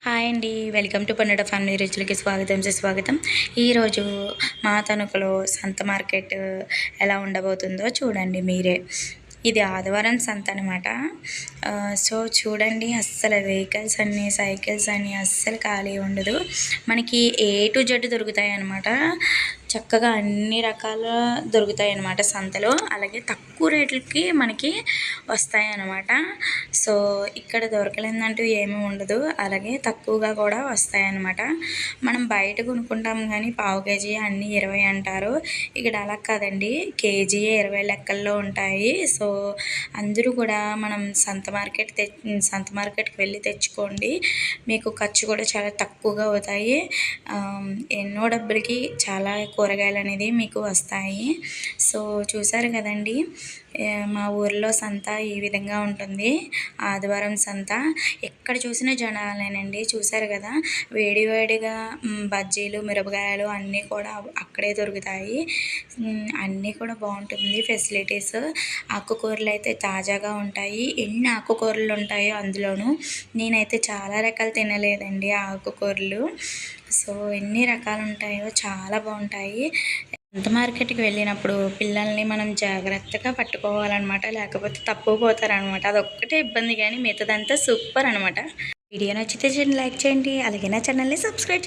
Hi అండి. Welcome to పన్నడ family రుచులకి స్వాగతం. ఈరోజు మా తణుకులో సంత మార్కెట్ ఎలా ఉండబోతుందో చూడండి మీరే. ఇది ఆదివారం సంత అనమాట. సో చూడండి, అస్సలు వెహికల్స్ అన్నీ, సైకిల్స్ అన్నీ అస్సలు ఖాళీ ఉండదు. మనకి ఏ టు జెడ్ దొరుకుతాయి అన్నమాట. చక్కగా అన్ని రకాల దొరుకుతాయి అన్నమాట సంతలో. అలాగే తక్కువ రేట్లకి మనకి వస్తాయి అన్నమాట. సో ఇక్కడ దొరకలేదంటూ ఏమీ ఉండదు. అలాగే తక్కువగా కూడా వస్తాయి అన్నమాట. మనం బయట కొనుక్కుంటాం కానీ పావు కేజీ అన్నీ 20 అంటారు. ఇక్కడ అలా కాదండి, కేజీ 20 లెక్కల్లో ఉంటాయి. సో అందరూ కూడా మనం సంత మార్కెట్కి వెళ్ళి తెచ్చుకోండి. మీకు ఖర్చు కూడా చాలా తక్కువగా అవుతాయి. ఎన్నో డబ్బులకి చాలా కూరగాయలు అనేది మీకు వస్తాయి. సో చూసారు కదండి, మా ఊర్లో సంత ఈ విధంగా ఉంటుంది. ఆదివారం సంత ఎక్కడ చూసినా జనాలేనండి. చూసారు కదా, వేడివేడిగా బజ్జీలు, మిరపకాయలు అన్నీ కూడా అక్కడే దొరుకుతాయి. అన్నీ కూడా బాగుంటుంది ఫెసిలిటీస్. ఆకుకూరలు అయితే తాజాగా ఉంటాయి. ఎన్ని ఆకుకూరలు ఉంటాయో అందులోనూ. నేనైతే చాలా రకాలు తినలేదండి ఆకుకూరలు. సో ఎన్ని రకాలు ఉంటాయో చాలా బాగుంటాయి. సంత మార్కెట్కి వెళ్ళినప్పుడు పిల్లల్ని మనం జాగ్రత్తగా పట్టుకోవాలన్నమాట, లేకపోతే తప్పుపోతారనమాట. అదొక్కటే ఇబ్బంది, కానీ మిగతాదంతా సూపర్ అనమాట. వీడియో నచ్చితే లైక్ చేయండి, అలాగే నా ఛానల్ని సబ్స్క్రైబ్ చేయండి.